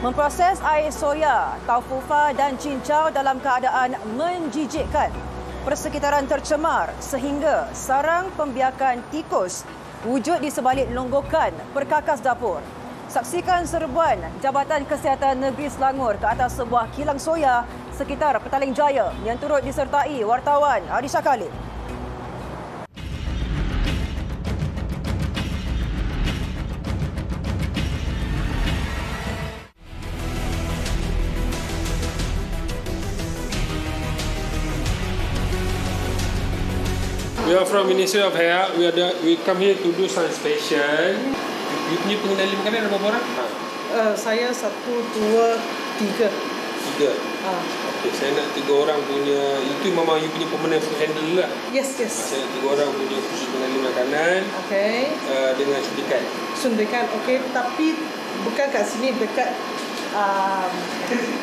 Memproses air soya, taufufa dan cincau dalam keadaan menjijikkan. Persekitaran tercemar sehingga sarang pembiakan tikus wujud di sebalik longgokan perkakas dapur. Saksikan serbuan Jabatan Kesihatan Negeri Selangor ke atas sebuah kilang soya sekitar Petaling Jaya yang turut disertai wartawan Arisha Khalid. We are from Ministry of Health. We come here to do some inspection. You punya pengendali makanan ada berapa orang? Saya 1, 2, 3. 3. Okey, saya nak 3 orang punya. Itu memang you punya permanent food handler lah. Yes. Saya nak 3 orang punya khusus pengendali makanan. Okey. Dengan suntikan. Suntikan, okey. Tapi bukan kat sini, dekat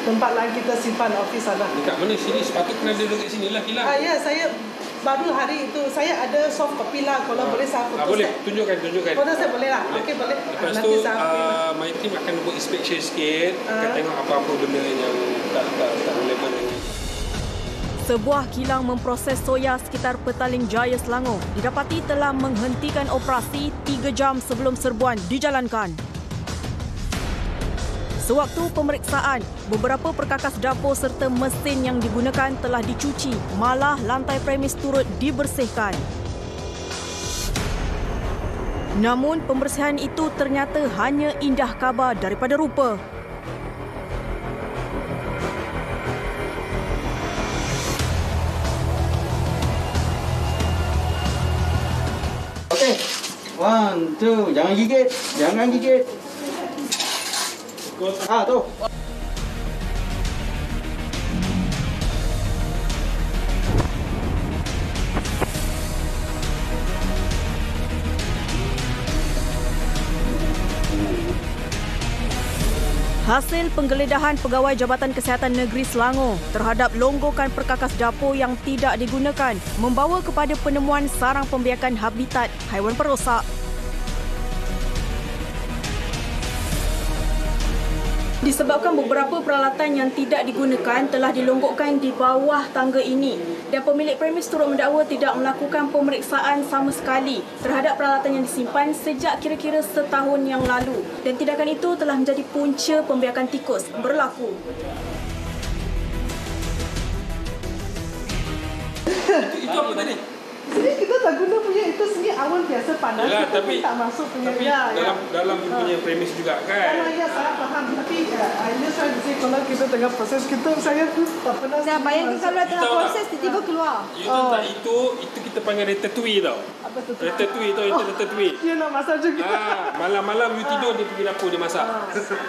tempat lain kita simpan office sana. Dekat mana sini? Sepatutnya ada dekat sini lah kilang. Ya, saya baru hari itu saya ada soft copy lah. Kalau boleh saya foto. Boleh, tunjukkan. Foto saya boleh lah. Okey, boleh. Lepas tu my team akan buat inspection sikit, akan tengok apa-apa benda yang tak relevan lagi. Sebuah kilang memproses soya sekitar Petaling Jaya, Selangor didapati telah menghentikan operasi 3 jam sebelum serbuan dijalankan. Sewaktu pemeriksaan, beberapa perkakas dapur serta mesin yang digunakan telah dicuci, malah lantai premis turut dibersihkan. Namun pembersihan itu ternyata hanya indah kabar daripada rupa. Okey. 1, 2, jangan gigit. Tu. Hasil penggeledahan Pegawai Jabatan Kesihatan Negeri Selangor terhadap longgokan perkakas dapur yang tidak digunakan membawa kepada penemuan sarang pembiakan habitat haiwan perosak. Disebabkan beberapa peralatan yang tidak digunakan telah dilonggokkan di bawah tangga ini dan pemilik premis turut mendakwa tidak melakukan pemeriksaan sama sekali terhadap peralatan yang disimpan sejak kira-kira setahun yang lalu dan tindakan itu telah menjadi punca pembiakan tikus berlaku. Itu apa tadi? Sini kita tak guna punya itu sini awan biasa panas. Yalah, kita tapi tak masuk punya. Tapi dalam punya premis juga kan. Ya, saya faham. Tapi ini saya mesti kalau kita tengah proses saya tu tak pernah. Saya bayangkan kalau tengah proses tiba-tiba keluar. Itu kita panggil ratatouille tau. Apa tu? Ratatouille tau, itu ratatouille. Dia nak masak juga. Malam-malam you tidur dia pergi dapur dia masak.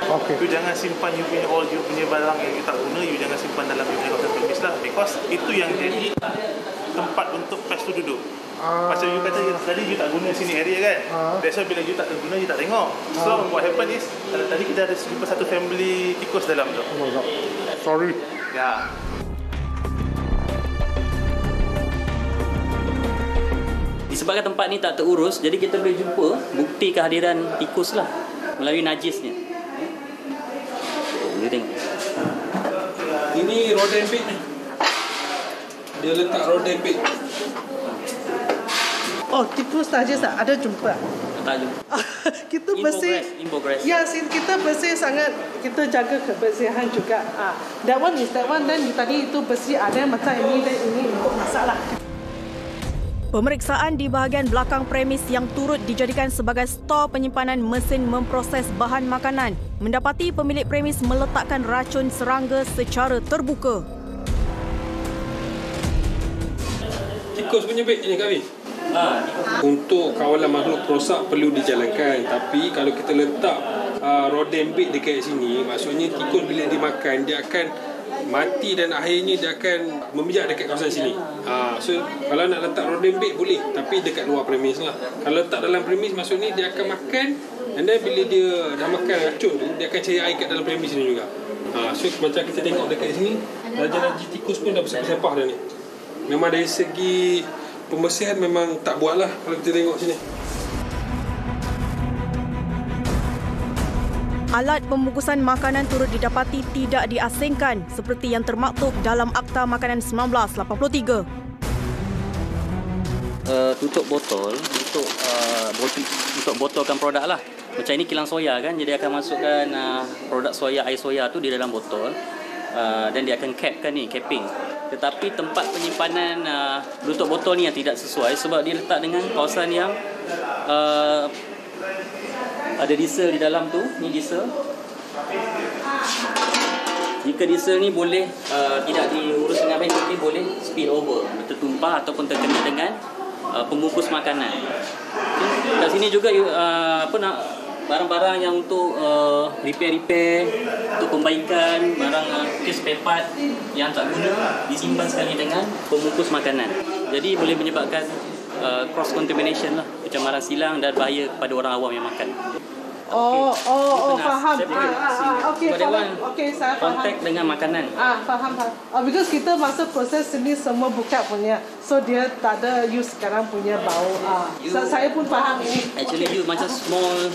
Okay. You jangan simpan you punya barang yang you tak guna, you jangan simpan dalam you punya kawasan premis lah, because itu yang jadi tempat untuk pest tu duduk. Macam you kata tadi you tak guna sini area kan. That's why bila you tak guna you tak tengok. So what happen is tadi kita ada jumpa satu family tikus dalam tu. Oh my god. Sorry. Ya. Disebabkan tempat ni tak terurus, jadi kita boleh jumpa bukti kehadiran tikus lah melalui najisnya. Boleh tengok. Ini rodent bed ni. Dia letak rodent bed. Oh, tikus saja ada jumpa. Tak jumpa. Kita bersih. Inbogress. Ya, kita bersih sangat. Kita jaga kebersihan juga. That one dan tadi itu bersih ada macam ini dan ini untuk masak lah. Pemeriksaan di bahagian belakang premis yang turut dijadikan sebagai stor penyimpanan mesin memproses bahan makanan mendapati pemilik premis meletakkan racun serangga secara terbuka. Tikus punya bed ni Kak Wi. Untuk kawalan makhluk perosak perlu dijalankan, tapi kalau kita letak rodent bed dekat sini, maksudnya tikus bila dimakan dia akan mati dan akhirnya dia akan memijak dekat kawasan sini. So kalau nak letak rodent bed boleh, tapi dekat luar premis lah. Kalau letak dalam premis maksudnya dia akan makan, dan then bila dia dah makan racun tu dia akan cari air kat dalam premis ni juga. So macam kita tengok dekat sini, raja-raja tikus pun dah bersepah-sepah dah ni. Memang dari segi pembersihan memang tak buat lah kalau kita tengok sini. Alat pembungkusan makanan turut didapati tidak diasingkan seperti yang termaktub dalam Akta Makanan 1983. Tutup botol untuk botolkan produk lah. Macam ini kilang soya kan, jadi akan masukkan produk soya, air soya tu di dalam botol dan dia akan capping. Tetapi tempat penyimpanan tutup botol ni yang tidak sesuai sebab dia letak dengan kawasan yang ada diesel di dalam tu. Ni diesel. Jika diesel ni boleh tidak diurus dengan baik, nanti boleh spill over, tertumpah ataupun terkena dengan pembungkus makanan. Kat sini juga barang-barang yang untuk repair, untuk perbaikan, barang spare part yang tak guna disimpan sekali dengan pembungkus makanan. Jadi boleh menyebabkan cross contamination lah, pencemaran silang dan bahaya kepada orang awam yang makan. Faham. Okey, saya faham. Kontak dengan makanan. Faham. Because kita masa proses ini semua buka punya, so dia tak ada use sekarang punya bau. Saya pun faham ini. Actually you macam small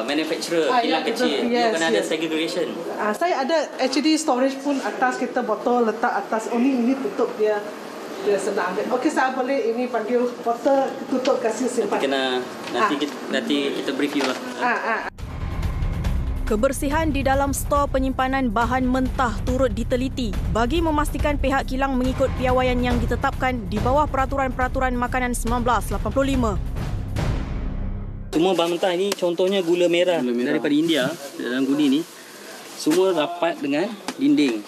manufacturer, kilang kecil, you kena ada segregation. Saya ada actually storage pun atas, kita botol letak atas. Ini tutup dia senang. Okey, saya boleh ini panggil botol tutup kasih simpan. Nanti kita brief you lah. Kebersihan di dalam stor penyimpanan bahan mentah turut diteliti bagi memastikan pihak kilang mengikut piawaian yang ditetapkan di bawah Peraturan-Peraturan Makanan 1985. Semua bahan mentah ini contohnya gula merah daripada India dalam guni ni semua rapat dengan dinding.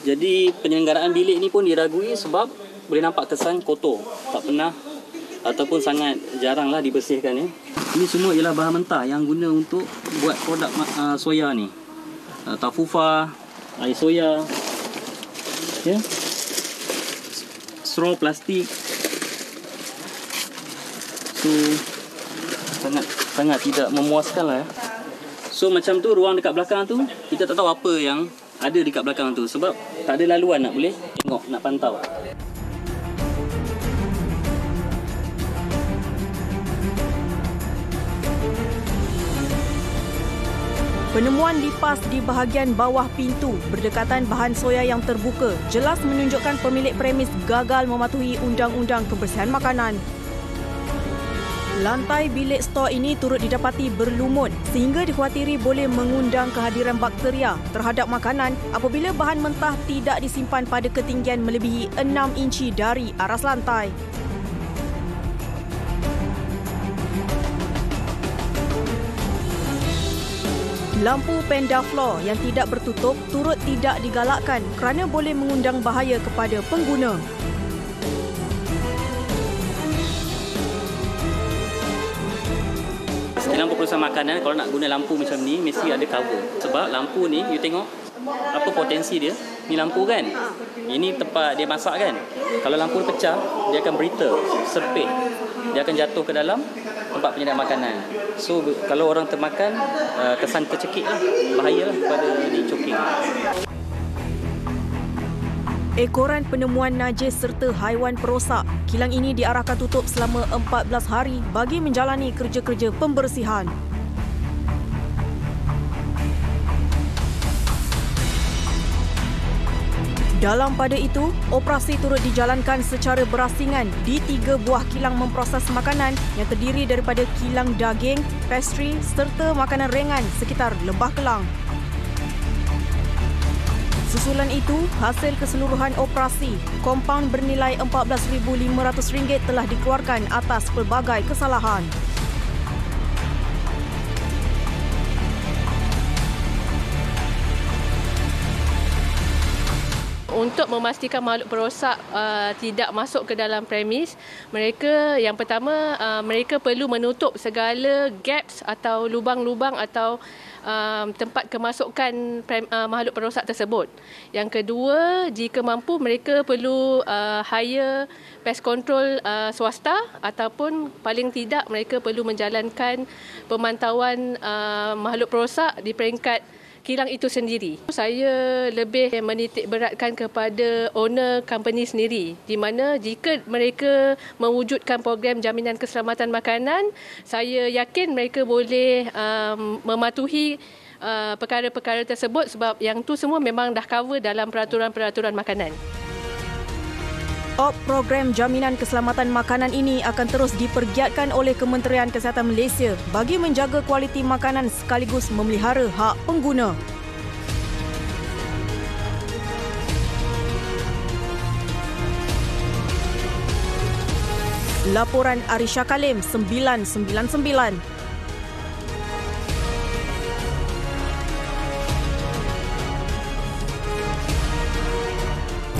Jadi penyelenggaraan bilik ni pun diragui sebab boleh nampak kesan kotor, tak pernah ataupun sangat jaranglah dibersihkan ya. Ini semua ialah bahan mentah yang guna untuk buat produk soya ni. Tafufa, air soya, ya. Straw plastik. So sangat tidak memuaskan lah ya. So macam tu ruang dekat belakang tu kita tak tahu apa yang ada dekat belakang tu sebab tak ada laluan nak boleh tengok, nak pantau. Penemuan lipas di bahagian bawah pintu berdekatan bahan soya yang terbuka jelas menunjukkan pemilik premis gagal mematuhi Undang-Undang Kebersihan Makanan. Lantai bilik stor ini turut didapati berlumut sehingga dikhawatiri boleh mengundang kehadiran bakteria terhadap makanan apabila bahan mentah tidak disimpan pada ketinggian melebihi 6 inci dari aras lantai. Lampu pendaflor yang tidak bertutup turut tidak digalakkan kerana boleh mengundang bahaya kepada pengguna. Lampu perusahaan makanan kalau nak guna lampu macam ni mesti ada cover. Sebab lampu ni you tengok apa potensi dia. Ni lampu kan? Ini tempat dia masak kan? Kalau lampu pecah, dia akan brittle, serpih. Dia akan jatuh ke dalam tempat penyediaan makanan. So kalau orang termakan kesan tercekik lah, bahayalah pada dicoking. Ekoran penemuan najis serta haiwan perosak, kilang ini diarahkan tutup selama 14 hari bagi menjalani kerja-kerja pembersihan. Dalam pada itu, operasi turut dijalankan secara berasingan di 3 buah kilang memproses makanan yang terdiri daripada kilang daging, pastry serta makanan ringan sekitar Lembah Kelang. Susulan itu, hasil keseluruhan operasi, kompaun bernilai RM14,500 telah dikeluarkan atas pelbagai kesalahan. Untuk memastikan makhluk perosak tidak masuk ke dalam premis, mereka yang pertama mereka perlu menutup segala gaps atau lubang-lubang atau tempat kemasukan makhluk perosak tersebut. Yang kedua, jika mampu mereka perlu hire pest control swasta ataupun paling tidak mereka perlu menjalankan pemantauan makhluk perosak di peringkat kilang itu sendiri. Saya lebih menitik beratkan kepada owner company sendiri, di mana jika mereka mewujudkan program jaminan keselamatan makanan, saya yakin mereka boleh mematuhi perkara-perkara tersebut sebab yang tu semua memang dah cover dalam peraturan-peraturan makanan. Program Jaminan Keselamatan Makanan ini akan terus dipergiatkan oleh Kementerian Kesihatan Malaysia bagi menjaga kualiti makanan sekaligus memelihara hak pengguna. Laporan Arisha Kalim 999.